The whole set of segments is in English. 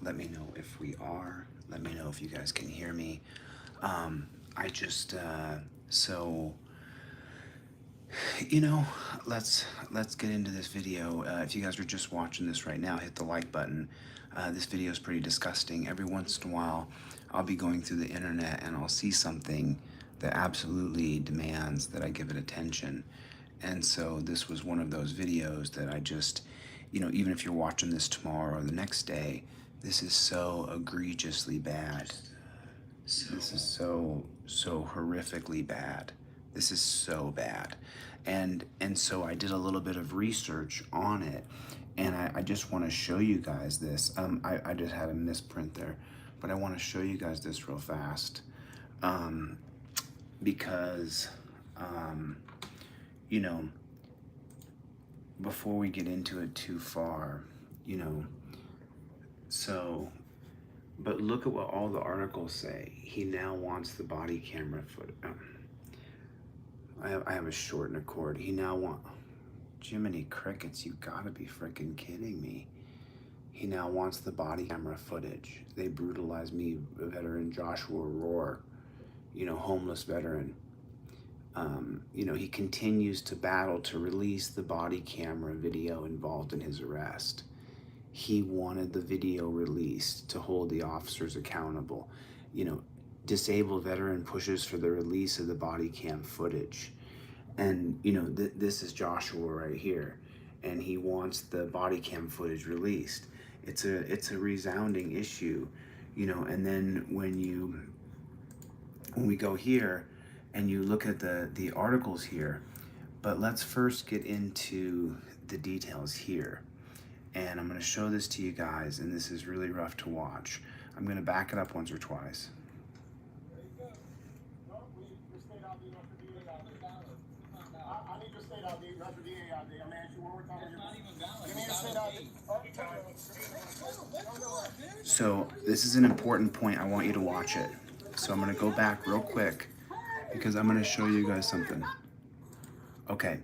let me know if we are. Let me know if you guys can hear me. I just, so, you know, let's get into this video. If you guys are just watching this right now, hit the like button. This video is pretty disgusting. Every once in a while, I'll be going through the internet and I'll see something that absolutely demands that I give it attention. And so this was one of those videos that I just, you know, even if you're watching this tomorrow or the next day, this is so egregiously bad. This is so horrifically bad. This is so bad. And so I did a little bit of research on it, and I just want to show you guys this. I just had a misprint there, but I want to show you guys this real fast, because you know, before we get into it too far, you know, so, but look at what all the articles say. He now wants the body camera footage. I have a short and a cord. He now Jiminy Crickets, you gotta be freaking kidding me. He now wants the body camera footage. They brutalized me, veteran Joshua Rohr, you know, homeless veteran. You know, he continues to battle to release the body camera video involved in his arrest. He wanted the video released to hold the officers accountable. You know, disabled veteran pushes for the release of the body cam footage. And, you know, this is Joshua right here, and he wants the body cam footage released. It's a resounding issue, you know. And then when we go here and you look at the articles here, but let's first get into the details here. And I'm going to show this to you guys, and this is really rough to watch. I'm going to back it up once or twice. So this is an important point. I want you to watch it. So I'm going to go back real quick because I'm going to show you guys something. Okay.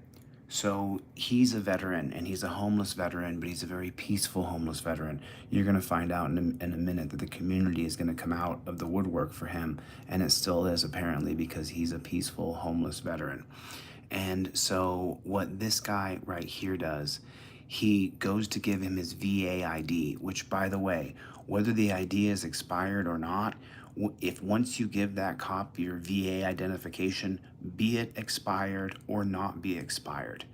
So he's a veteran, and he's a homeless veteran, but he's a very peaceful homeless veteran. You're going to find out in a minute that the community is going to come out of the woodwork for him, and it still is apparently, because he's a peaceful homeless veteran. And so what this guy right here does, he goes to give him his VA ID, which, by the way, whether the ID is expired or not, if once you give that cop your VA identification, be it expired or not be expired,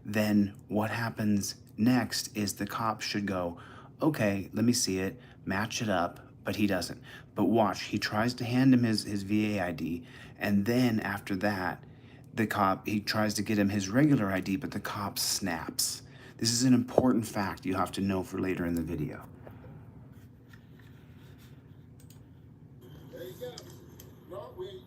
then what happens next is the cop should go, okay, let me see it, match it up, but he doesn't. But watch, he tries to hand him his VA ID, and then after that, he tries to get him his regular ID, but the cop snaps. This is an important fact you have to know for later in the video.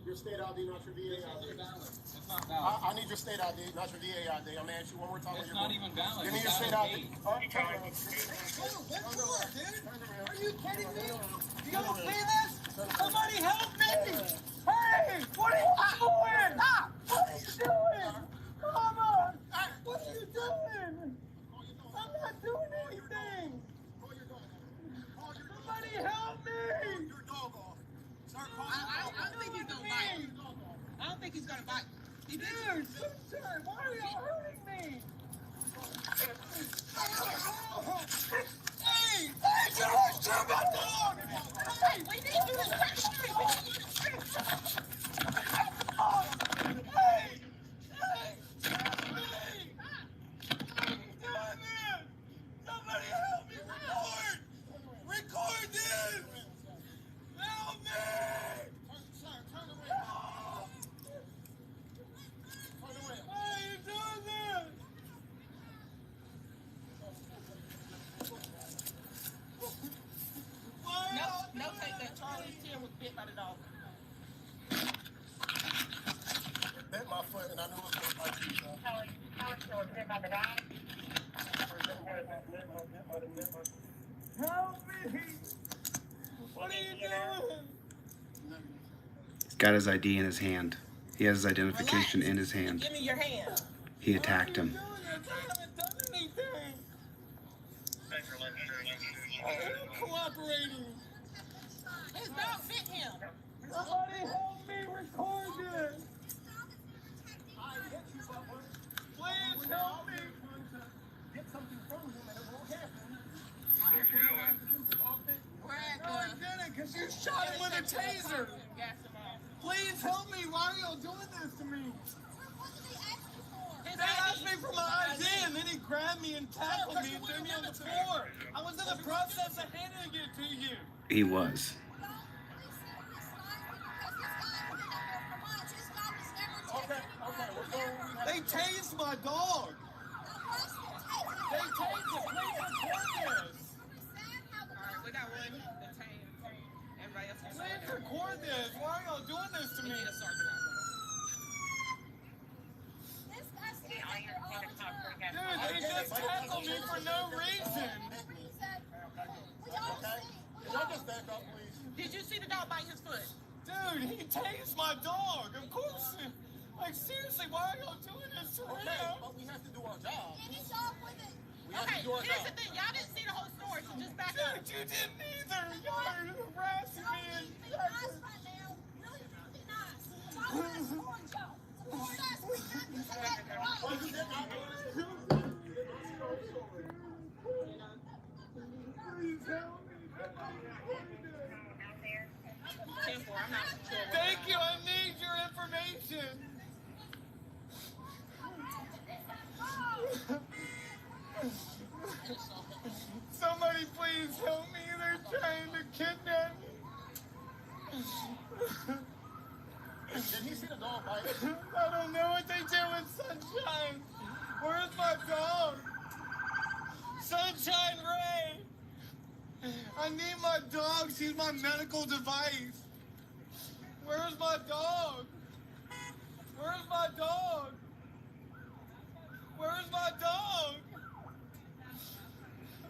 Your state ID, not your VA ID. It's not valid. I need your state ID, not your VA ID. I'm gonna ask you one more time. It's not even valid. Give me your state ID. Are you kidding me? You don't see this? Somebody help me! Hey! What are you doing? What are you doing? Come on! What are you doing? I'm not doing anything! Somebody help me! Your dog off. I don't think he's gonna bite. I don't think he's gonna bite. Dude, sister, why are you hurting me? Hey, you don't shoot my dog! Hey, we need to do this. Somebody help me! Record this! Help me! No, take that. Charlie's tail was bit by the dog. It bit my foot, and I knew it was gonna bite you. Charlie's tail was bit by the dog. Help me! What are you doing? He's got his ID in his hand. He has his identification in his hand. Give me your hand. He attacked him. I haven't done anything. I'm cooperating. him. Somebody help me record this. I hit you, but Please help me. get something from him and it won't happen. I have to realize to do the dog thing. We're at No, I didn't, because you shot him with a taser. Please help me. Why are y'all doing this to me? They asked me for my ID, and then he grabbed me and tackled me and threw me on the floor. I was in the process of handing it to you. He was. Okay, we're going. They tased my dog. They tased it. Please record this. Alright, we got one. Everybody else can Please record this. Why are y'all doing this to me? need a sergeant out. Dude, they just tackled me for no reason. Can I just back up, please? Did you see the dog bite his foot? Dude, he tased my dog. Of course. Like, seriously, why are y'all doing this to me? Okay, but we have to do our job. We have Okay, to do our here's job. the thing. Y'all didn't see the whole story, so just back up. Dude, you didn't either. Y'all are harassing me and Temple, I'm not sure. thank you. I need your information. Somebody please help me. They're trying to kidnap me. Did he see the dog bite? I don't know what they did with Sunshine. Where's my dog? Sunshine Ray. I need my dog. She's my medical device. Where's my dog? Where's my dog? Where's my dog?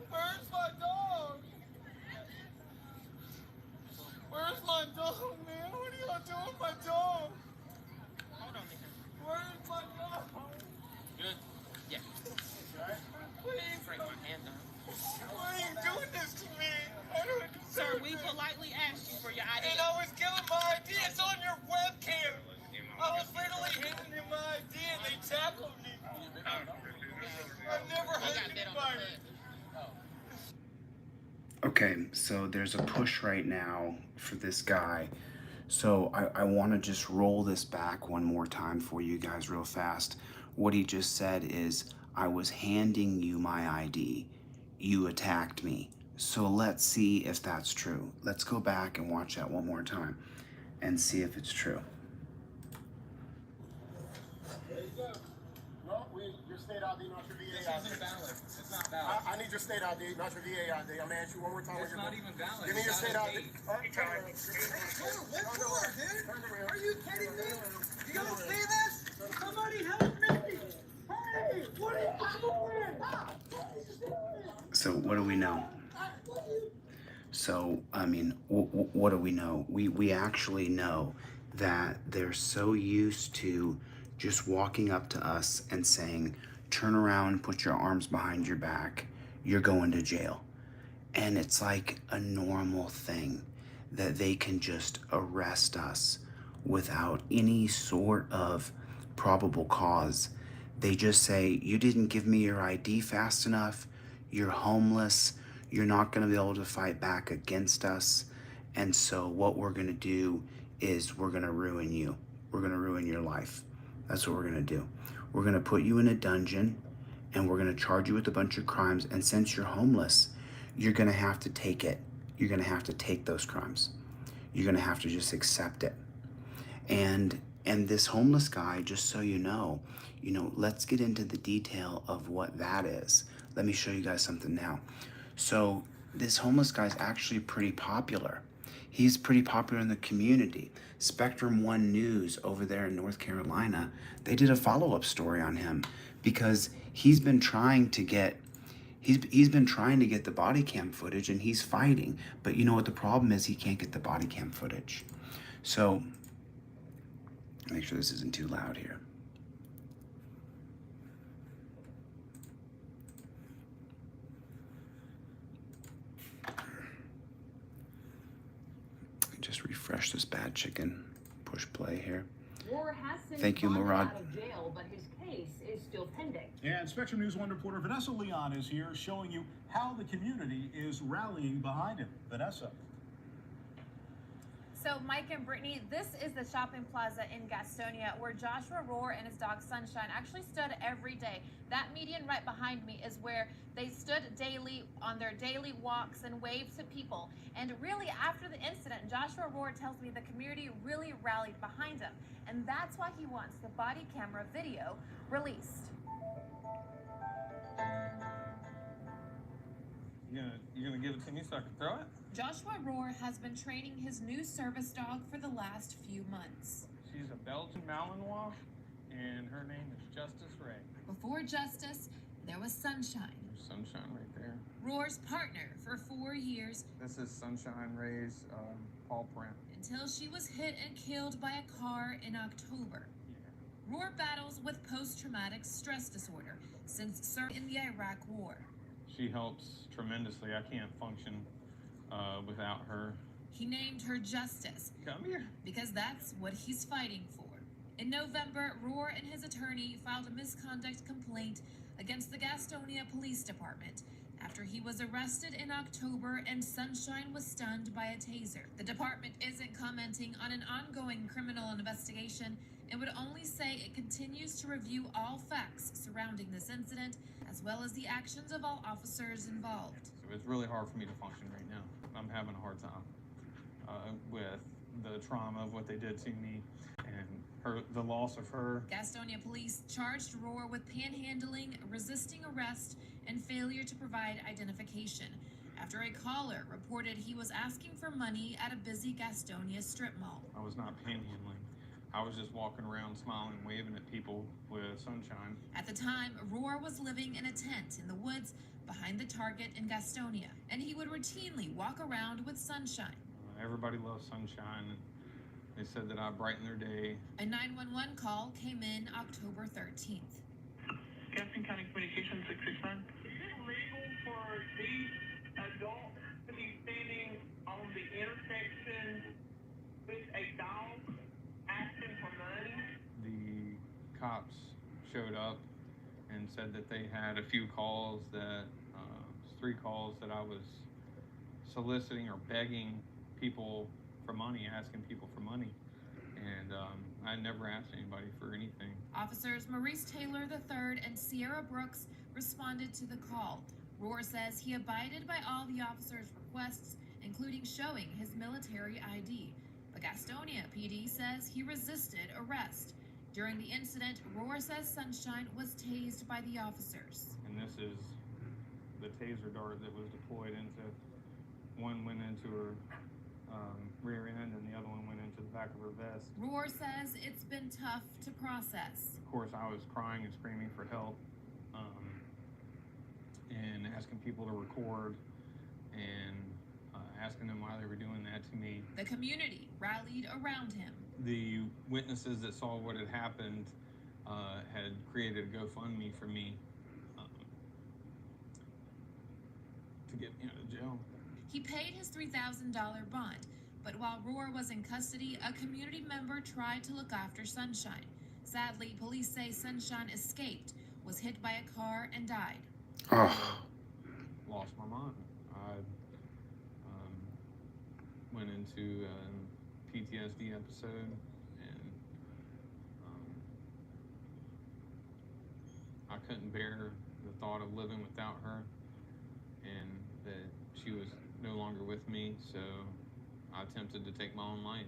Where's my dog? Where's my dog, man? What are y'all doing with my dog? Hold on, nigga. Where's my dog? Good? Yeah. Please, Break my hand down. why are you doing this to me? I don't Sir, deserve we it. politely asked you for your ID. And I was giving my ID. It's on your webcam. I was literally handing him my ID and they tackled me. I've never We hurt got that on the anybody. hood. Okay, so there's a push right now for this guy. So I want to just roll this back one more time for you guys real fast. What he just said is, I was handing you my ID. You attacked me. So let's see if that's true. Let's go back and watch that one more time and see if it's true. No, your state ID, not your VA ID. Valid. It's not valid. I need your state ID, not your VA ID. I'm asking you one more time. It's not even valid. Give me your It's state not ID. a All right, turn around. What for, dude? Turn around. Are you kidding me? You don't see this? Somebody help me! Hey, what are you doing? What are you doing? So what do we know? So, I mean, what do we know? We actually know that they're so used to just walking up to us and saying, turn around, put your arms behind your back, you're going to jail. And it's like a normal thing that they can just arrest us without any sort of probable cause. They just say, you didn't give me your ID fast enough, you're homeless, you're not going to be able to fight back against us. And so what we're going to do is we're going to ruin you. We're going to ruin your life. That's what we're going to do. We're going to put you in a dungeon and we're going to charge you with a bunch of crimes. And since you're homeless, you're going to have to take it. You're going to have to take those crimes. You're going to have to just accept it. And this homeless guy, just so you know, let's get into the detail of what that is. Let me show you guys something now. So this homeless guy's actually pretty popular. He's pretty popular in the community. Spectrum One News over there in North Carolina, they did a follow-up story on him because he's been trying to get the body cam footage and he's fighting. But you know what the problem is? He can't get the body cam footage. So make sure this isn't too loud here. Just refresh this bad chicken. Push play here. Roar has since Thank you, bonded Murad. out of jail, but his case is still pending. And Spectrum News 1 reporter Vanessa Leon is here showing you how the community is rallying behind him. Vanessa. So, Mike and Brittany, this is the shopping plaza in Gastonia where Joshua Roar and his dog Sunshine actually stood every day. That median right behind me is where they stood daily on their daily walks and waved to people. And really, after the incident, Joshua Roar tells me the community really rallied behind him. And that's why he wants the body camera video released. You gonna give it to me so I can throw it? Joshua Roar has been training his new service dog for the last few months. She's a Belgian Malinois, and her name is Justice Ray. Before Justice, there was Sunshine, There's Sunshine right there. Roar's partner for 4 years, This is Sunshine Ray's paw print. until she was hit and killed by a car in October. Roar battles with post-traumatic stress disorder since serving in the Iraq War. She helps tremendously. I can't function without her. He named her Justice Come here. because that's what he's fighting for. In November, Roar and his attorney filed a misconduct complaint against the Gastonia Police Department after he was arrested in October and Sunshine was stunned by a taser. The department isn't commenting on an ongoing criminal investigation and would only say it continues to review all facts surrounding this incident, as well as the actions of all officers involved. So it's really hard for me to function right now. I'm having a hard time with the trauma of what they did to me and the loss of her. Gastonia police charged Roar with panhandling, resisting arrest, and failure to provide identification after a caller reported he was asking for money at a busy Gastonia strip mall. I was not panhandling. I was just walking around smiling, waving at people with Sunshine. At the time, Roar was living in a tent in the woods behind the Target in Gastonia, and he would routinely walk around with Sunshine. Everybody loves Sunshine. They said that I brighten their day. A 911 call came in October 13th. Gaston County Communications 669. Is it legal for these adults to be standing on the intersection with a dog asking for money? The cops showed up and said that they had a few calls that, 3 calls that I was soliciting or begging people for money, asking people for money. And I never asked anybody for anything. Officers Maurice Taylor III and Sierra Brooks responded to the call. Roar says he abided by all the officers' requests, including showing his military ID. But Gastonia PD says he resisted arrest. During the incident, Roar says Sunshine was tased by the officers. And this is the taser dart that was deployed one went into her rear end and the other one went into the back of her vest. Roar says it's been tough to process. Of course, I was crying and screaming for help and asking people to record and asking them why they were doing that to me. The community rallied around him. The witnesses that saw what had happened had created a GoFundMe for me to get me out of jail. He paid his $3,000 bond, but while Roar was in custody, a community member tried to look after Sunshine. Sadly, police say Sunshine escaped, was hit by a car, and died. Oh. Lost my mind. I went into a PTSD episode, and I couldn't bear the thought of living without her, and that she was no longer with me, so I attempted to take my own life.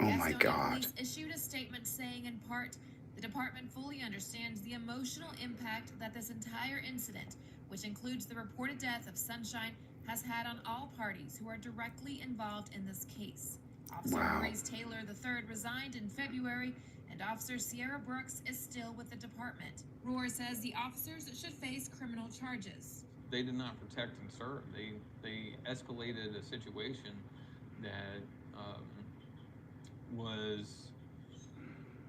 Oh my God. Police issued a statement saying, in part, the department fully understands the emotional impact that this entire incident, which includes the reported death of Sunshine, has had on all parties who are directly involved in this case. Officer Maurice Taylor III resigned in February, and Officer Sierra Brooks is still with the department. Roar says the officers should face criminal charges. They did not protect and serve. They escalated a situation that was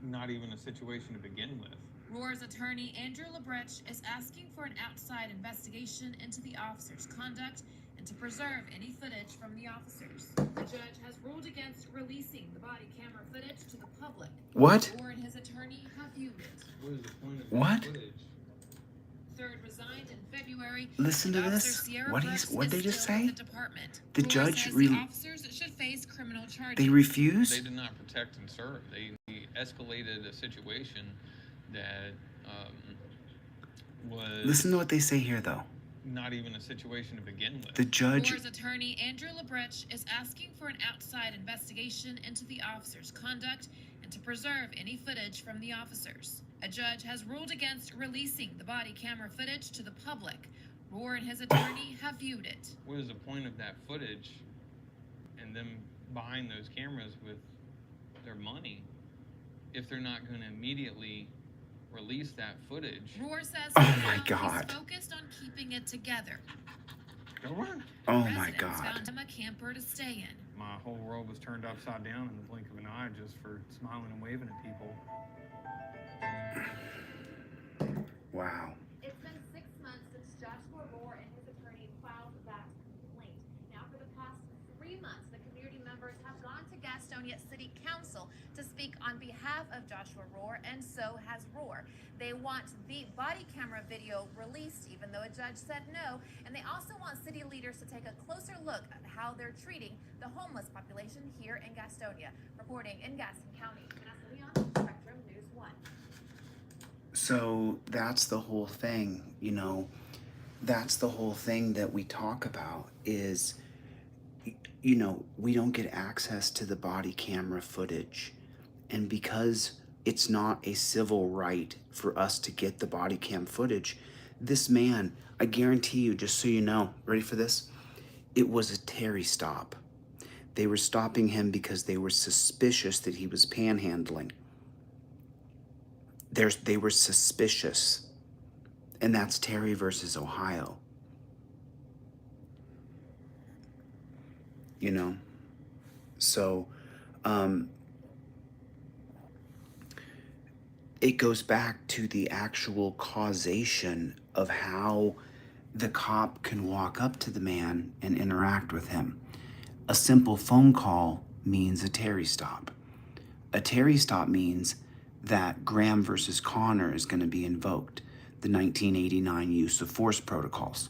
not even a situation to begin with. Roar's attorney, Andrew Lebrecht, is asking for an outside investigation into the officers' conduct and and to preserve any footage from the officers. The judge has ruled against releasing the body camera footage to the public. What? Rohr and his attorney have viewed it. What is the point of What? that footage? Third resigned in February. Listen to and this. Officer Sierra What Brooks what'd they is just still say? with the department. The Rohr judge says re- the officers should face criminal charges. They refuse? They did not protect and serve. They escalated a situation that was Listen to what they say here, though. not even a situation to begin with. The judge. Rohr's attorney, Andrew Labrecht, is asking for an outside investigation into the officers' conduct and to preserve any footage from the officers. A judge has ruled against releasing the body camera footage to the public. Rohr and his attorney have viewed it. What is the point of that footage and them buying those cameras with their money if they're not going to immediately release that footage? Rohr says Oh my now God. he's focused on keeping it together. Go run. Oh my Residents God. found him a camper to stay in. My whole world was turned upside down in the blink of an eye just for smiling and waving at people. Wow. It's been 6 months since Joshua Rohr and his attorney filed that complaint. Now, for the past 3 months, the community members have gone to Gastonia City Council to speak on behalf of Joshua Rohr, and so has Rohr. They want the body camera video released, even though a judge said no, and they also want city leaders to take a closer look at how they're treating the homeless population here in Gastonia. Reporting in Gaston County, Vanessa Leon, Spectrum News 1. So that's the whole thing, you know, that's the whole thing that we talk about is, you know, we don't get access to the body camera footage. And because it's not a civil right for us to get the body cam footage, this man, I guarantee you, just so you know, ready for this? It was a Terry stop. They were stopping him because they were suspicious that he was panhandling. They were suspicious, and that's Terry versus Ohio. You know, so it goes back to the actual causation of how the cop can walk up to the man and interact with him. A simple phone call means a Terry stop. A Terry stop means that Graham versus Connor is going to be invoked, the 1989 use of force protocols.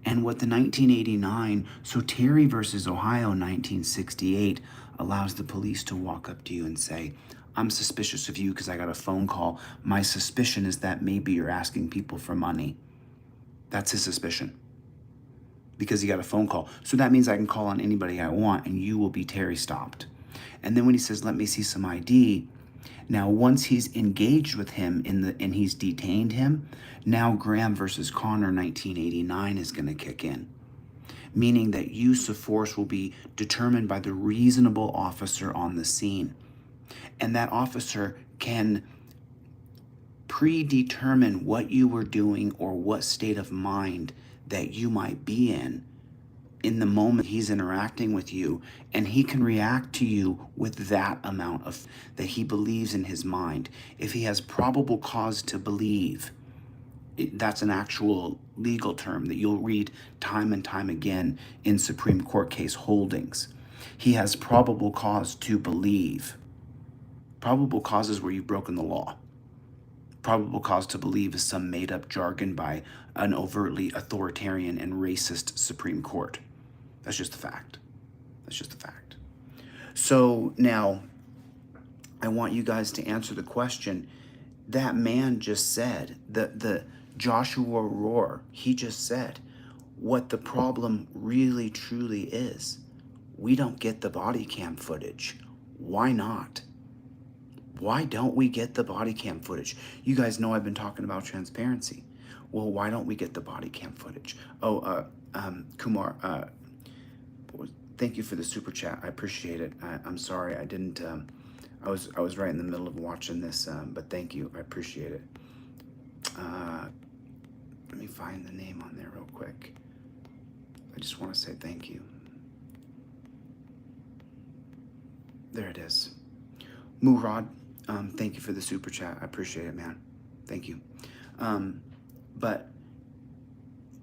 And what the 1989, so Terry versus Ohio 1968 allows the police to walk up to you and say, I'm suspicious of you because I got a phone call. My suspicion is that maybe you're asking people for money. That's his suspicion because he got a phone call. So that means I can call on anybody I want and you will be Terry stopped. And then when he says, let me see some ID, now, once he's engaged with him and he's detained him, now Graham versus Connor 1989 is going to kick in, meaning that use of force will be determined by the reasonable officer on the scene. And that officer can predetermine what you were doing or what state of mind that you might be in the moment he's interacting with you, and he can react to you with that amount of that he believes in his mind. If he has probable cause to believe, that's an actual legal term that you'll read time and time again in Supreme Court case holdings. He has probable cause to believe. Probable cause is where you've broken the law. Probable cause to believe is some made-up jargon by an overtly authoritarian and racist Supreme Court. That's just a fact. That's just a fact. So now, I want you guys to answer the question. That man just said, the Joshua Rohr, he just said what the problem really truly is. We don't get the body cam footage. Why not? Why don't we get the body cam footage? You guys know I've been talking about transparency. Well, why don't we get the body cam footage? Oh, Kumar, thank you for the super chat. I appreciate it. I'm sorry I didn't. I was right in the middle of watching this, but thank you. I appreciate it. Let me find the name on there real quick. I just want to say thank you. There it is. Murad, thank you for the super chat. I appreciate it, man. Thank you. But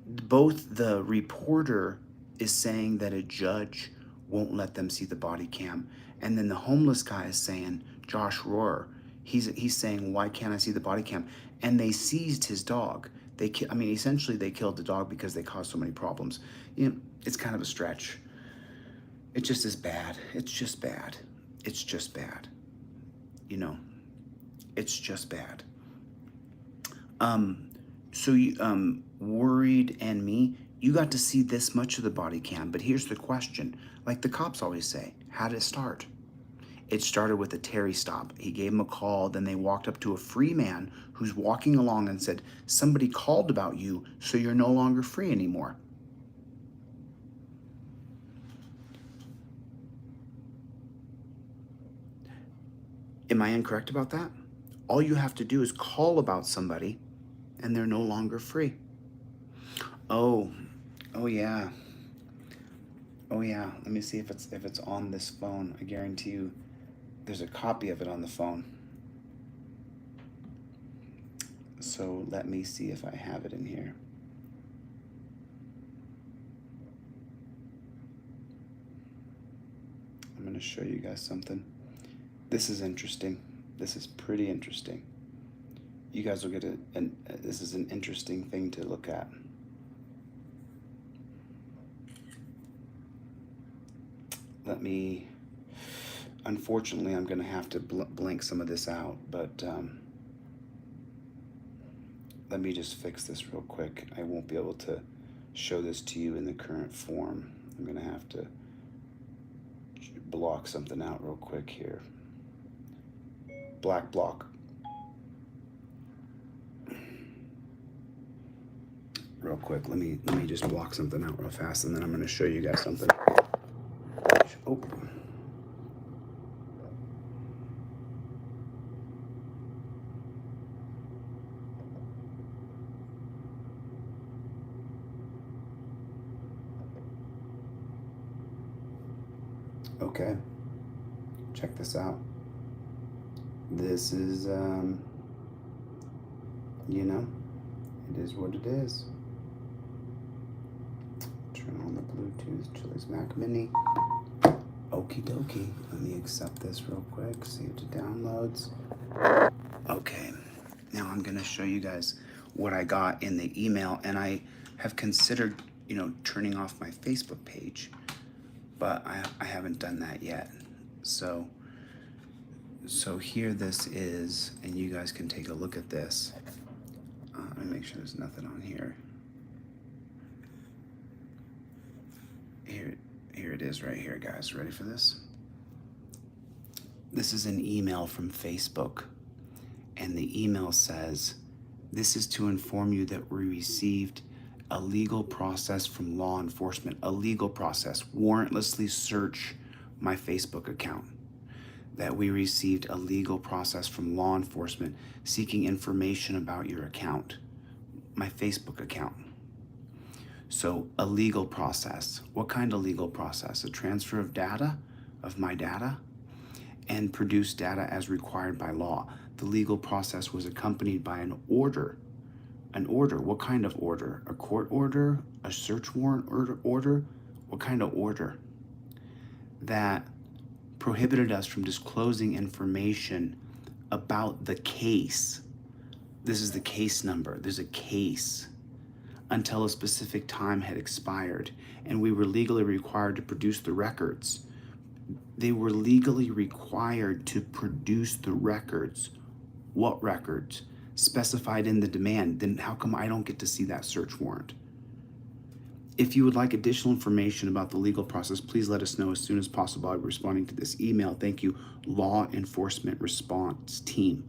both the reporter is saying that a judge won't let them see the body cam. And then the homeless guy is saying, Josh Rohrer, he's saying, why can't I see the body cam? And they seized his dog. Essentially they killed the dog because they caused so many problems. You know, it's kind of a stretch. It just is bad. It's just bad. It's just bad. You know, it's just bad. So you, Worried and me, you got to see this much of the body cam, but here's the question. Like the cops always say, how did it start? It started with a Terry stop. He gave him a call, then they walked up to a free man who's walking along and said, somebody called about you, so you're no longer free anymore. Am I incorrect about that? All you have to do is call about somebody and they're no longer free. Oh yeah. Oh yeah, let me see if it's on this phone. I guarantee you there's a copy of it on the phone. So let me see if I have it in here. I'm gonna show you guys something. This is interesting. This is pretty interesting. You guys will get this is an interesting thing to look at. Unfortunately, I'm gonna have to blank some of this out, but let me just fix this real quick. I won't be able to show this to you in the current form. I'm gonna have to block something out real quick here. Black block. Real quick, let me just block something out real fast, and then I'm gonna show you guys something. Oh. Okay, check this out. This is, you know, it is what it is. Turn on the Bluetooth Chille's Mac Mini. Okie dokie. Let me accept this real quick. Save to downloads. Okay, now I'm gonna show you guys what I got in the email, and I have considered, you know, turning off my Facebook page, but I haven't done that yet. So here this is, and you guys can take a look at this. Let me make sure there's nothing on here. Here it is right here, guys. Ready for this? This is an email from Facebook, and the email says, this is to inform you that we received a legal process from law enforcement, a legal process, warrantlessly search my Facebook account. That we received a legal process from law enforcement seeking information about your account, my Facebook account. So a legal process. What kind of legal process? A transfer of data, of my data, and produce data as required by law. The legal process was accompanied by an order. An order. What kind of order? A court order? A search warrant order? What kind of order? That prohibited us from disclosing information about the case. This is the case number. There's a case. Until a specific time had expired, and we were legally required to produce the records. They were legally required to produce the records. What records? Specified in the demand. Then how come I don't get to see that search warrant? If you would like additional information about the legal process, please let us know as soon as possible. I'll be responding to this email. Thank you, Law Enforcement Response Team.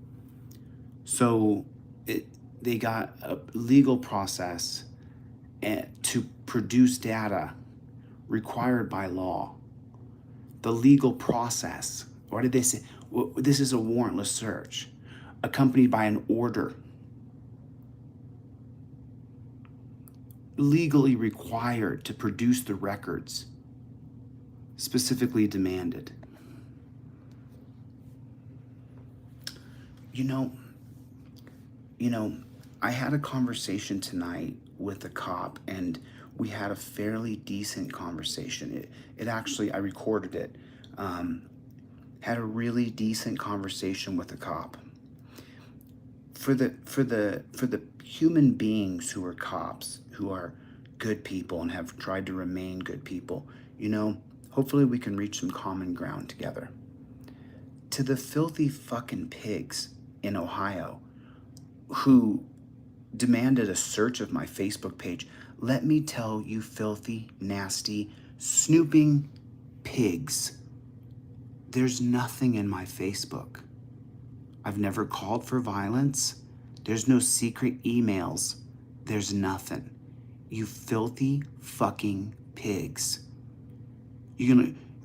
So they got a legal process to produce data required by law. The legal process. What did they say? Well, this is a warrantless search, accompanied by an order. Legally required to produce the records, specifically demanded. You know, I had a conversation tonight with a cop, and we had a fairly decent conversation. It actually, I recorded it. Had a really decent conversation with a cop. For the human beings who are cops, who are good people and have tried to remain good people, you know, hopefully we can reach some common ground together. To the filthy fucking pigs in Ohio who demanded a search of my Facebook page, let me tell you, filthy, nasty, snooping pigs, there's nothing in my Facebook. I've never called for violence. There's no secret emails. There's nothing. You filthy fucking pigs.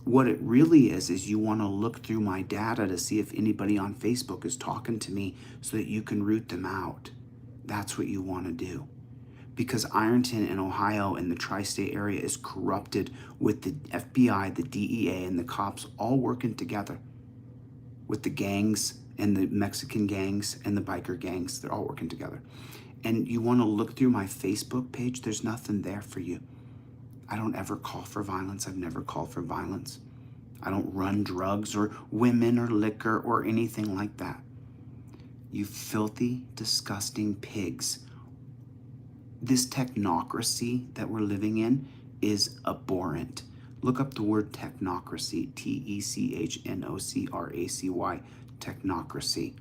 What it really is you want to look through my data to see if anybody on Facebook is talking to me so that you can root them out. That's what you want to do. Because Ironton and Ohio and the tri-state area is corrupted with the FBI, the DEA, and the cops all working together with the gangs and the Mexican gangs and the biker gangs. They're all working together. And you want to look through my Facebook page, there's nothing there for you. I don't ever call for violence. I've never called for violence. I don't run drugs or women or liquor or anything like that. You filthy, disgusting pigs. This technocracy that we're living in is abhorrent. Look up the word technocracy, Technocracy, technocracy.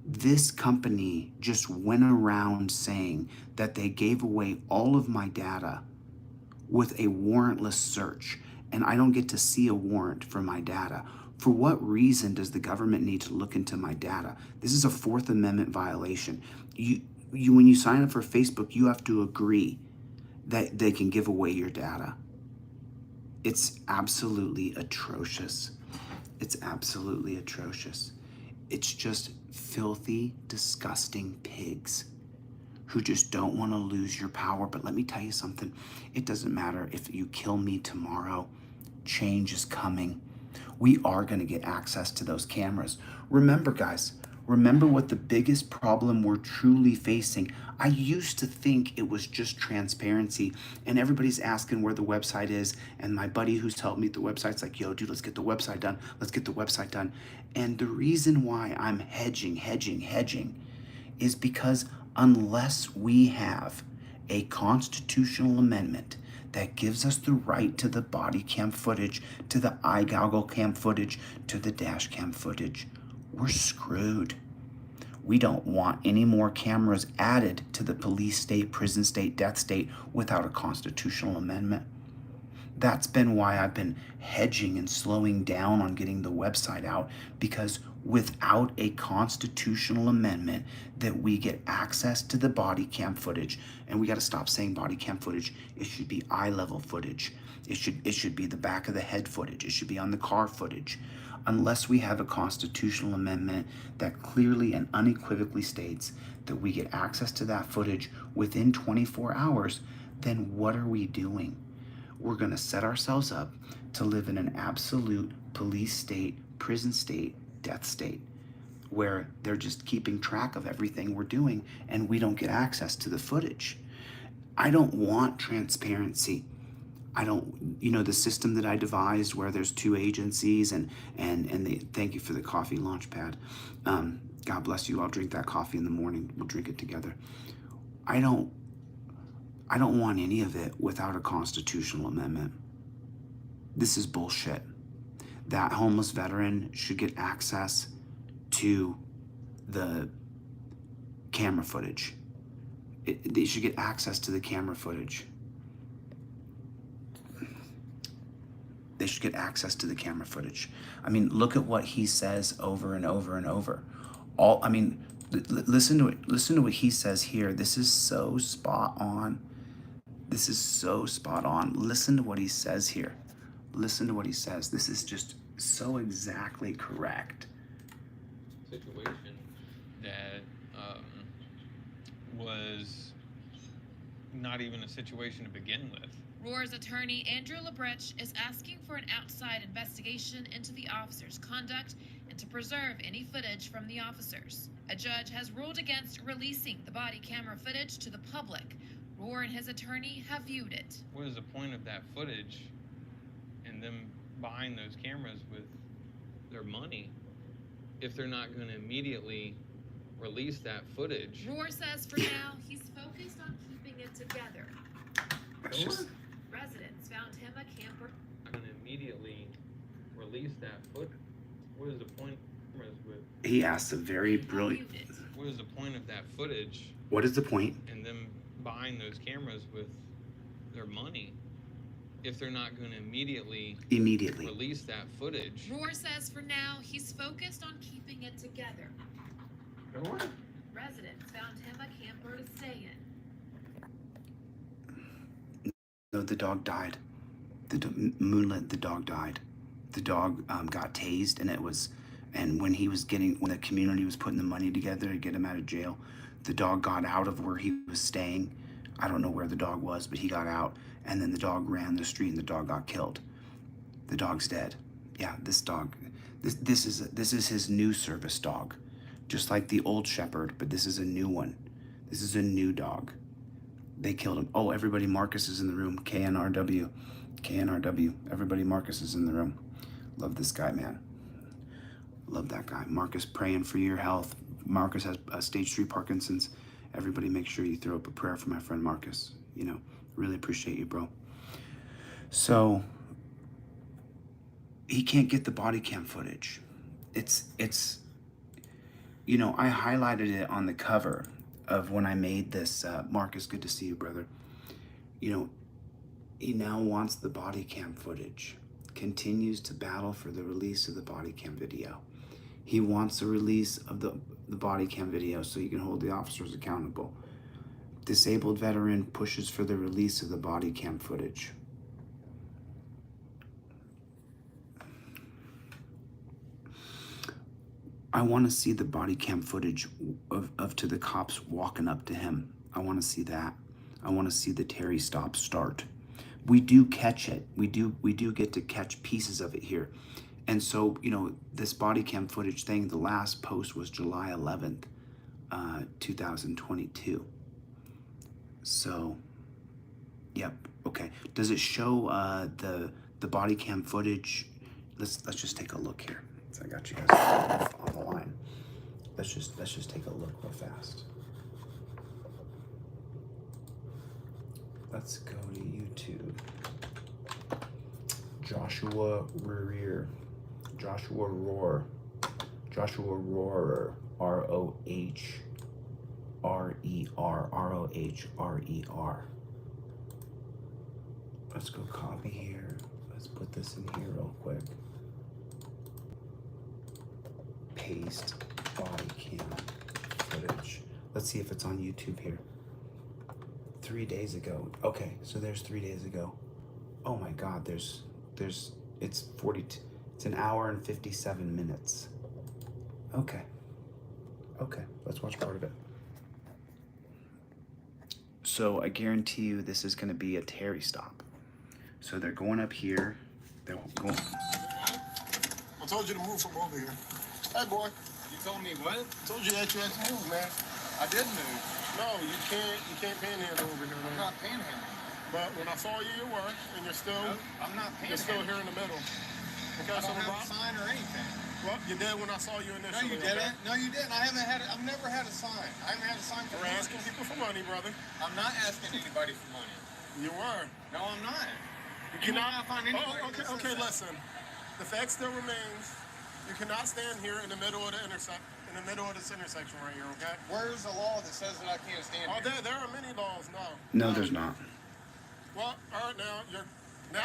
This company just went around saying that they gave away all of my data with a warrantless search, and I don't get to see a warrant for my data. For what reason does the government need to look into my data? This is a Fourth Amendment violation. When you sign up for Facebook, you have to agree that they can give away your data. It's absolutely atrocious. It's absolutely atrocious. It's just filthy, disgusting pigs who just don't want to lose your power. But let me tell you something. It doesn't matter if you kill me tomorrow. Change is coming. We are going to get access to those cameras. Remember, guys, remember what the biggest problem we're truly facing. I used to think it was just transparency, and everybody's asking where the website is, and my buddy who's helped me with the website's like, yo, dude, let's get the website done. Let's get the website done. And the reason why I'm hedging is because unless we have a constitutional amendment that gives us the right to the body cam footage, to the eye goggle cam footage, to the dash cam footage, we're screwed. We don't want any more cameras added to the police state, prison state, death state without a constitutional amendment. That's been why I've been hedging and slowing down on getting the website out, because without a constitutional amendment that we get access to the body cam footage, and we got to stop saying body cam footage, it should be eye level footage. It should be the back of the head footage. It should be on the car footage. Unless we have a constitutional amendment that clearly and unequivocally states that we get access to that footage within 24 hours, then what are we doing? We're going to set ourselves up to live in an absolute police state, prison state, death state, where they're just keeping track of everything we're doing and we don't get access to the footage. I don't want transparency. I don't, the system that I devised where there's two agencies and they, thank you for the coffee launch pad. God bless you. I'll drink that coffee in the morning. We'll drink it together. I don't want any of it without a constitutional amendment. This is bullshit. That homeless veteran should get access to the camera footage. They should get access to the camera footage. They should get access to the camera footage. I mean, look at what he says over and over and over. Listen to it. Listen to what he says here. This is so spot on. This is so spot on. Listen to what he says here. Listen to what he says. This is just so exactly correct. Situation that was not even a situation to begin with. Roar's attorney, Andrew Labrecht, is asking for an outside investigation into the officers' conduct and to preserve any footage from the officers. A judge has ruled against releasing the body camera footage to the public. Rohr and his attorney have viewed it. What is the point of that footage and them buying those cameras with their money if they're not going to immediately release that footage? Rohr says for now he's focused on keeping it together. Residents found him a camper. Not going to immediately release that footage. What is the point of cameras with? He asked a very brilliant. What is the point of that footage? What is the point? And them buying those cameras with their money if they're not going to immediately release that footage? Rohr says for now he's focused on keeping it together. Residents found him a camper to stay in. No, the dog died. Moonlit, the dog died. The dog got tased, and when the community was putting the money together to get him out of jail, the dog got out of where he was staying. I don't know where the dog was, but he got out, and then the dog ran the street, and the dog got killed. The dog's dead. Yeah, this dog. This is his new service dog, just like the old shepherd, but this is a new one. This is a new dog. They killed him. Oh, everybody, Marcus is in the room. KNRW. Everybody, Marcus is in the room. Love this guy, man. Love that guy. Marcus, praying for your health. Marcus has stage 3 Parkinson's. Everybody make sure you throw up a prayer for my friend Marcus. You know, really appreciate you, bro. So, he can't get the body cam footage. It's you know, I highlighted it on the cover of when I made this. Marcus, good to see you, brother. You know, he now wants the body cam footage. Continues to battle for the release of the body cam video. He wants the release of the body cam video so he can hold the officers accountable. Disabled veteran pushes for the release of the body cam footage. I want to see the body cam footage of to the cops walking up to him. I want to see that. I want to see the Terry stop start. We do catch it. We do get to catch pieces of it here. And so, you know, this body cam footage thing, the last post was July 11th, 2022. So, yep, okay. Does it show the body cam footage? Let's just take a look here. So I got you guys on the line. Let's just take a look real fast. Let's go to YouTube. Joshua Rohrer. Rohrer. Let's go copy here. Let's put this in here real quick. Paste body cam footage. Let's see if it's on YouTube here. 3 days ago. Okay, so there's 3 days ago. Oh my God, it's 42. It's an hour and 57 minutes. Okay, let's watch part of it. So I guarantee you this is gonna be a Terry stop. So they're going up here. They're going. I told you to move from over here. Hey, boy. You told me what? I told you that you had to move, man. I did move. No, you can't panhandle over here, I'm man. not panhandling. But when I saw you, you were, and you're still, No, I'm not you're still panhandling. here in the middle. Okay, I so don't have a Rob, sign or anything. well, you did when I saw you No, initially. you didn't. No, you didn't. I've never had a sign. I haven't had a sign for You're months. asking people for money, brother. I'm not asking anybody for money. You were. No, I'm not. You will not find anybody Oh, that says okay, that. listen. The fact still remains. You cannot stand here in the middle of this intersection right here, okay? Where's the law that says that I can't stand Oh, here? there are many laws now. No, there's not. Well, all right, now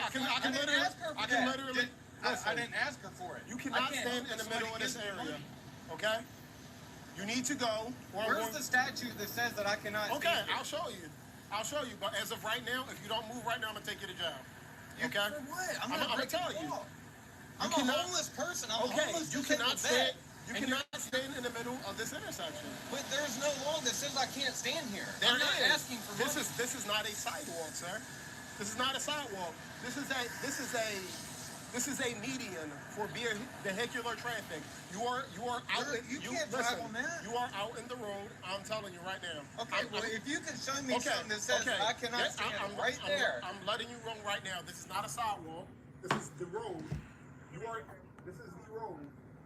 I can didn't literally, ask her for I can that. literally. I Listen, didn't ask her for it. you I cannot can't stand help in the if middle somebody of this gives me area, money. okay? You need to go. Or I'm Where's going- the statute that says that I cannot Okay, stand here? I'll show you. But as of right now, if you don't move right now, I'm gonna take you to jail. Okay? For what? I'm not gonna breaking tell the you. law. I'm cannot- a homeless person. I'm a Okay, homeless you disabled cannot vet. stand. You And cannot stand in the middle of this intersection. But there's no law that says I can't stand here. There I'm not is. asking for This money. is not a sidewalk, sir. This is not a sidewalk. This is a This is a median for vehicular traffic. You are out. You can't drive on that. You are out in the road. I'm telling you right now. Okay, if you can show me something that says I cannot stand right there. I'm letting you know right now. This is not a sidewalk. This is the road. This is the road.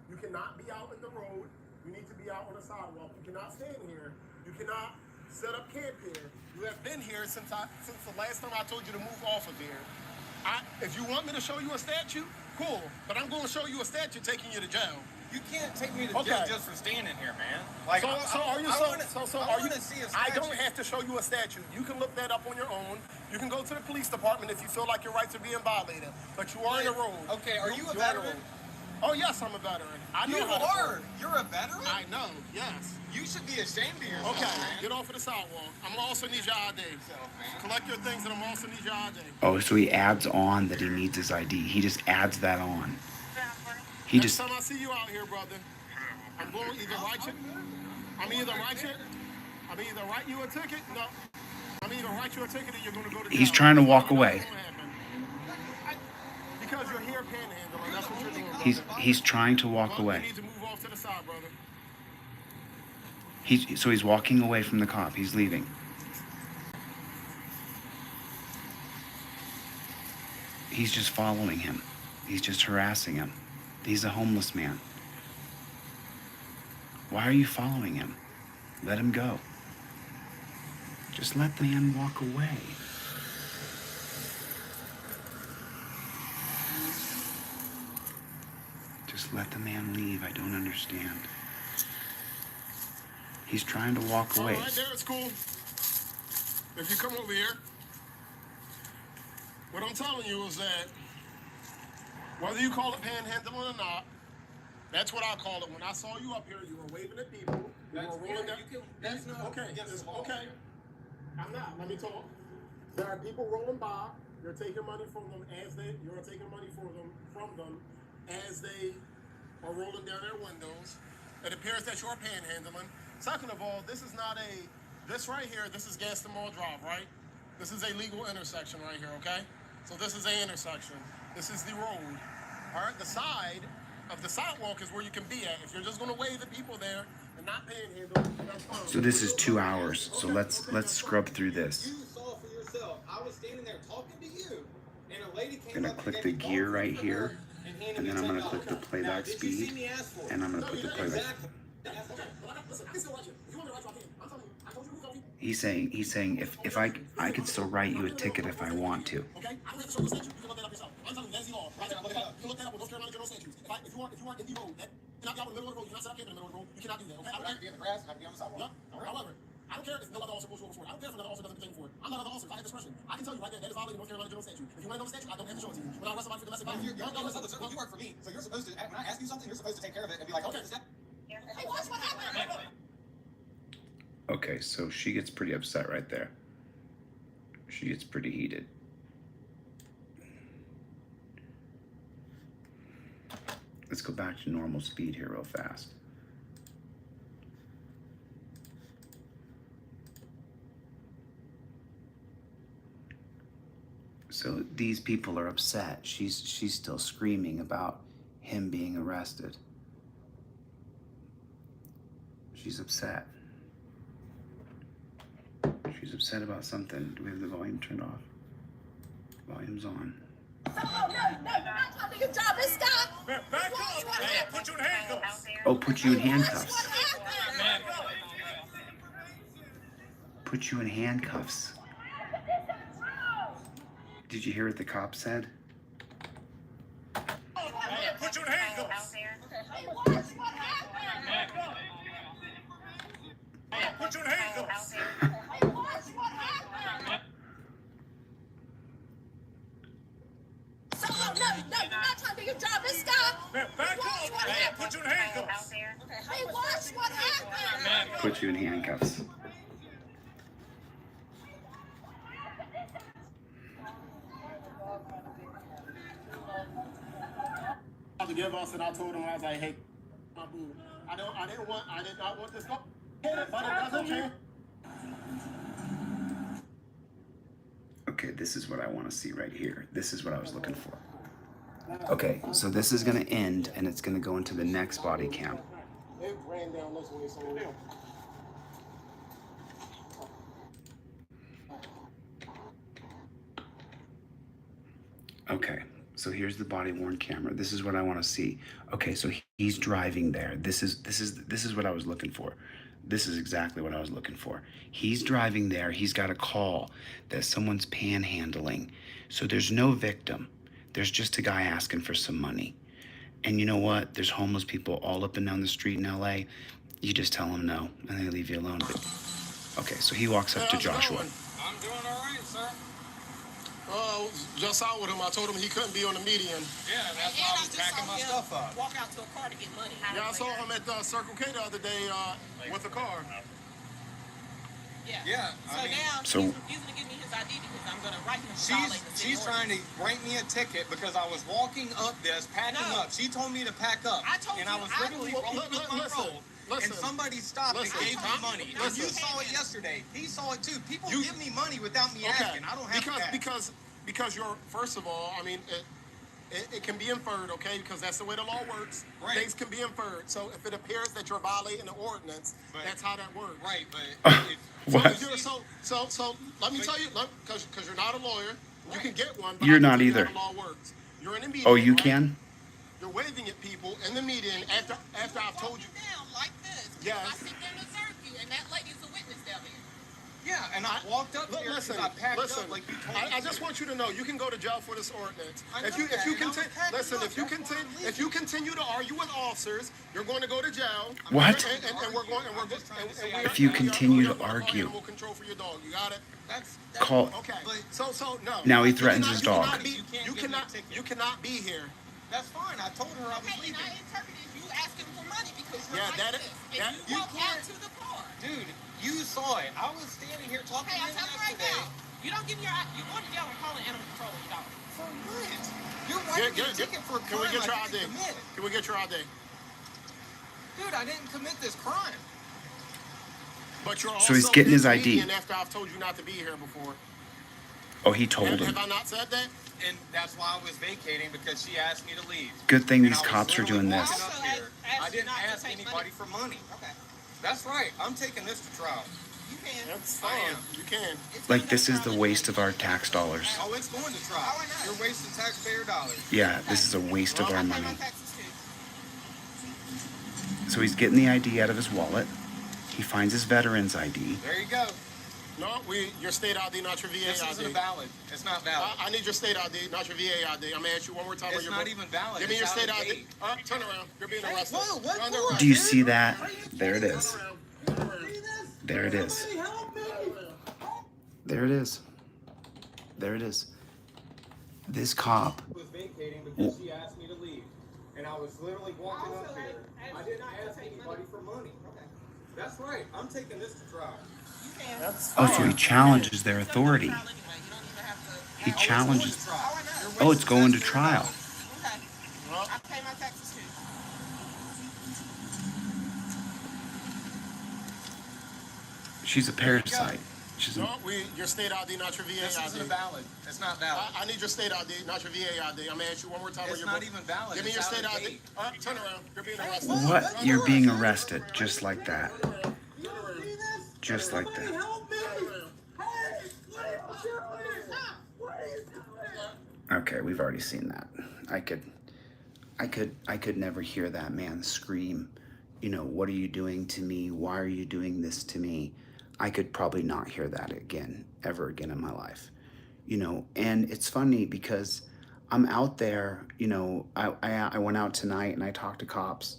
You cannot be out in the road. You need to be out on the sidewalk. You cannot stand here. You cannot set up camp here. You have been here since the last time I told you to move off of here. If you want me to show you a statue, cool. But I'm going to show you a statue taking you to jail. You can't take me to jail just for standing here, man. Like, I want to see a statue. I don't have to show you a statue. You can look that up on your own. You can go to the police department if you feel like your rights are being violated. But you are in the road. Okay, are you a veteran? Oh, yes, I'm a veteran. You are? You're a veteran? I know, yes. You should be ashamed of yourself, Okay, man. get off of the sidewalk. I'm also need your ID. Collect your things and I'm also need your ID. Oh, so he adds on that he needs his ID. He just adds that on. Next time I see you out here, brother, I'm going to either write you a ticket. No. I'm either write you a ticket or you're going to go to jail. He's trying to walk away. Because you're here panhandling. That's what you're doing. He's trying to walk away. You need to move off to the side, brother. So he's walking away from the cop. He's leaving. He's just following him. He's just harassing him. He's a homeless man. Why are you following him? Let him go. Just let the man walk away. Just let the man leave. I don't understand. He's trying to walk away. All right, there, it's cool. If you come over here, what I'm telling you is that whether you call it panhandling or not, that's what I call it. When I saw you up here, you were waving at people. You were rolling down. That's not okay. against the law. Okay. I'm not. Let me talk. There are people rolling by. You're taking money from them you're taking money from them as they are rolling down their windows. It appears that you're panhandling. Second of all, this right here, this is Gastonian Drive, right? This is a legal intersection right here, okay? So this is a intersection. This is the road. All right, the side of the sidewalk is where you can be at. If you're just gonna wave at people there and not panhandle, that's fine. So this is 2 hours. So let's scrub through this. You saw for yourself. I was standing there talking to you, and a lady came I'm gonna up click and the gave me gear $12 right for here, her and handed and me then I'm gonna $10. click the playback Did you see speed, me ask for it? and I'm gonna put the playback. Exactly. He's saying if I could still write you a ticket if I want to. Okay? I don't have to show you a statute. You can look that up yourself. I'm telling you, that's the law. Right? You look that up with North Carolina general statutes. If you aren't in the road, you cannot be out in the middle of the road. You cannot set up camp in the middle of the road. You cannot do that. Okay? I don't have to be in the grass. I have to be on the sidewalk. However, I don't care if no other officer pulls you over for it. I don't care if another officer doesn't pertain for it. I'm not another officer. I have discretion. I can tell you right there, that is violating North Carolina general statute. If you want to know the statute, I don't have to show it to you. When I arrest somebody for domestic violence, you work for me, so you're supposed to, when I ask you something, you're supposed to take care of it and be like, okay, hey, watch what happened. Okay, so she gets pretty upset right there. She gets pretty heated. Let's go back to normal speed here real fast. So these people are upset. She's still screaming about him being arrested. She's upset. She's upset about something. Do we have the volume turned off? Volume's on. Oh, no, you're not trying to do your job. Let's stop. back up. Put you in handcuffs. Oh, put you in handcuffs. What happened? Put you in handcuffs. Did you hear what the cop said? Put you in handcuffs. Hey, watch what happened. Put you in handcuffs. Hey, watch what happened. No, you're not trying to do your job. Let's stop. Back up. Put you in handcuffs. Hey, watch what happened. Put you in handcuffs. To give us, and I told him, I was like, hey, my boo, I did not want this. But it doesn't change. Okay, this is what I want to see right here. This is what I was looking for. Okay, so this is gonna end and it's gonna go into the next body cam. It ran down this way, so Okay, so here's the body worn camera. This is what I want to see. Okay, so he's driving there. This is what I was looking for. This is exactly what I was looking for. He's driving there. He's got a call that someone's panhandling. So there's no victim. There's just a guy asking for some money. And you know what? There's homeless people all up and down the street in LA. You just tell them no, and they leave you alone. But okay, so he walks up to Joshua. I'm doing all right, sir. Just out with him. I told him he couldn't be on the median. Yeah, that's why I was packing my stuff up. Walk out to a car to get money. Yeah, I saw him at Circle K the other day with a car. Yeah. So Now he's refusing to give me his ID because I'm going to write him. She's trying to write me a ticket because I was walking up this, packing up. She told me to pack up. I told and you, I was literally rolling up my roll. And somebody stopped and gave me money. You saw it yesterday. He saw it too. People give me money without me asking. I don't have to ask. Because you're, first of all, I mean, it can be inferred, okay? Because that's the way the law works. Right. Things can be inferred. So if it appears that you're violating the ordinance, that's how that works. Right, but What? So let me tell you, because you're not a lawyer, you can get one. But You're I can not tell you either. how the law works. You're in the meeting. Oh, you right? can? You're waving at people in the meeting after I've told you. Down like this. Yes. I sit there and observe you, and that lady's a witness down there. yeah, and I walked up here because I packed up like you told me. I just want you to know you can go to jail for this ordinance. I know If you that, and I was continue, packing listen, up. if you That's why I'm continue, if you continue to argue with officers, you're going to go to jail. What? And we're going. If you continue to argue. Animal control for your dog. You got it. That's Call. Okay. But So no. Now he threatens his dog. You cannot be here. that's fine. I told her I was Okay, and leaving. I interpreted you asking for money because you're Yeah, like that- this. that- And you walk out to the car. Dude, you saw it. I was standing here talking Okay, to I'm him telling you right yesterday. now. You don't give me your. You go to jail and call an animal control on your dog. For what? You're writing me a ticket for a Can we crime get your I ID? didn't commit. Can we get your ID? Dude, I didn't commit this crime. But you're So he's also getting his in ID. meeting after I've told you not to be here before. Oh, he told him. Have I not said that? And that's why I was vacating because she asked me to leave. Good thing And these I was cops are literally doing this. walking up here. asked I you didn't not to ask take anybody for money. Okay. That's right. I'm taking this to trial. You can. That's I fine. am. You can. Like, this is the waste of our tax dollars. Oh, it's going to trial. You're wasting taxpayer dollars. Yeah, this is a waste of our I pay money. my taxes too. So he's getting the ID out of his wallet. He finds his veteran's ID. There you go. No, your state ID, not your VA This ID. isn't valid. It's not valid. I need your state ID, not your VA ID. I'm gonna ask you one more time. It's not even valid. Give me your It's state out of ID. date. All right, turn around. You're being arrested. Whoa, what You're under for? arrest. Do you see that? There it is. Turn around. There it is. Somebody help me! There it is. There it is. This cop. Was vacating because she asked me to leave. And I was literally walking up here. I didn't ask anybody for money. Okay. That's right. I'm taking this to trial. You can. That's Oh, so he challenges their authority. Trial anyway. You don't even have to. He challenges. Oh, I know. Oh, it's going to trial. Okay. I pay my taxes too. She's a parasite. She's No, your state ID, not your VA This ID. isn't valid. It's not valid. I need your state ID, not your VA ID. I'm gonna ask you one more time. It's not even valid. Give me It's your out state of ID. date. All right, turn around. You're being arrested. What? You're being arrested just like that. Turn around. Turn around. See this? Just like Somebody that. help me! Turn around. Hey! What are you doing? What are you doing? Okay, we've already seen that. I could never hear that man scream, you know, what are you doing to me? Why are you doing this to me? I could probably not hear that again, ever again in my life. You know, and it's funny because I'm out there, you know, I went out tonight and I talked to cops.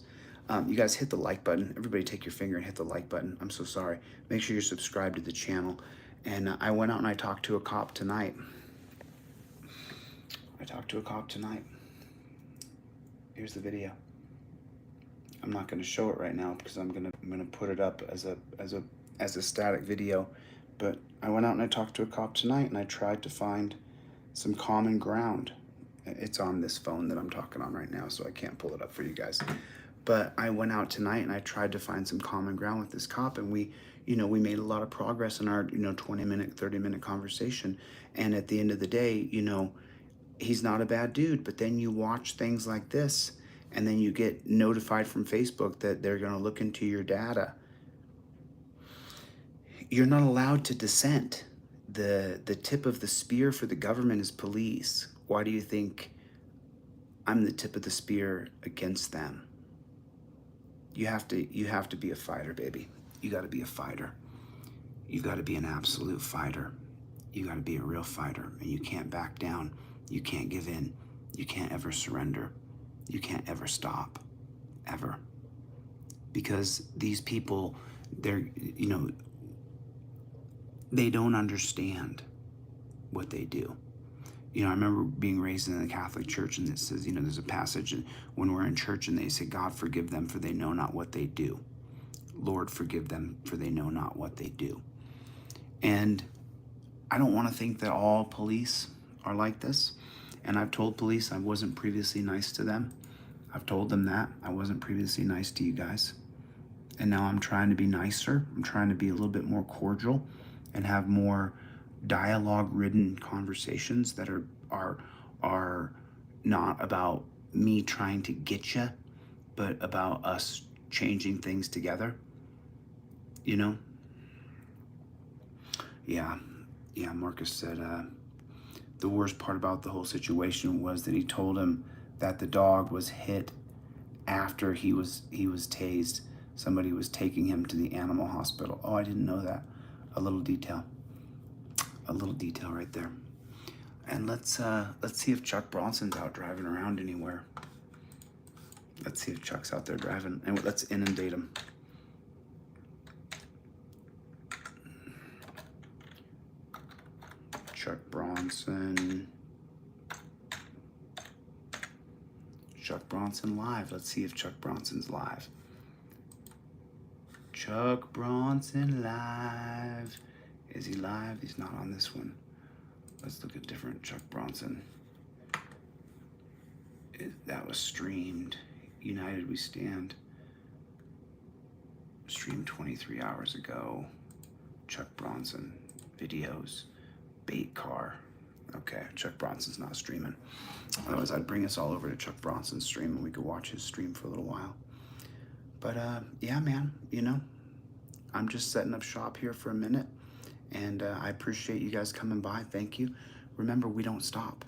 You guys hit the like button. Everybody take your finger and hit the like button. I'm so sorry. Make sure you're subscribed to the channel. And I went out and I talked to a cop tonight. Here's the video. I'm not going to show it right now because I'm gonna put it up as a static video. But I went out and I talked to a cop tonight and I tried to find some common ground. It's on this phone that I'm talking on right now, so I can't pull it up for you guys. But I went out tonight and I tried to find some common ground with this cop, and we made a lot of progress in our 20-minute, 30-minute conversation. And at the end of the day, he's not a bad dude. But then you watch things like this, and then you get notified from Facebook that they're going to look into your data. You're not allowed to dissent. The tip of the spear for the government is police. Why do you think I'm the tip of the spear against them? You have to be a fighter, baby. You got to be a fighter. You got to be an absolute fighter. You got to be a real fighter, and you can't back down. You can't give in. You can't ever surrender. You can't ever stop, ever. Because these people, they're, you know, they don't understand what they do. You know, I remember being raised in the Catholic Church, and it says, you know, there's a passage when we're in church and they say, God, forgive them, for they know not what they do. Lord, forgive them, for they know not what they do. And I don't want to think that all police are like this. And I've told police I wasn't previously nice to them. I've told them that I wasn't previously nice to you guys. And now I'm trying to be nicer. I'm trying to be a little bit more cordial and have more dialogue-ridden conversations that are not about me trying to get you, but about us changing things together. You know? Yeah, Marcus said the worst part about the whole situation was that he told him that the dog was hit after he was tased. Somebody was taking him to the animal hospital. Oh, I didn't know that. A little detail right there. And let's see if Chuck Bronson's out driving around anywhere. Let's see if Chuck's out there driving, and let's inundate him. Chuck Bronson. Chuck Bronson live. Let's see if Chuck Bronson's live. Chuck Bronson live. Is he live? He's not on this one. Let's look at different Chuck Bronson. That was streamed. United We Stand. Streamed 23 hours ago. Chuck Bronson videos. Bait car. Okay, Chuck Bronson's not streaming. Otherwise, I'd bring us all over to Chuck Bronson's stream and we could watch his stream for a little while. But yeah, man, you know, I'm just setting up shop here for a minute, and I appreciate you guys coming by. Thank you. Remember, we don't stop.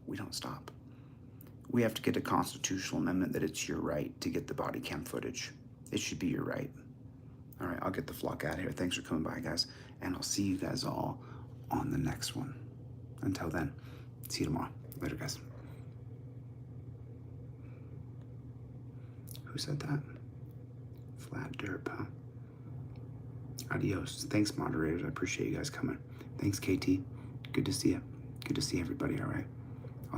We don't stop. We have to get a constitutional amendment that it's your right to get the body cam footage. It should be your right. All right, I'll get the flock out of here. Thanks for coming by, guys, and I'll see you guys all on the next one. Until then, see you tomorrow. Later, guys. Who said that? Flat derp, huh? Adios. Thanks, moderators. I appreciate you guys coming. Thanks, KT. Good to see you. Good to see everybody, all right?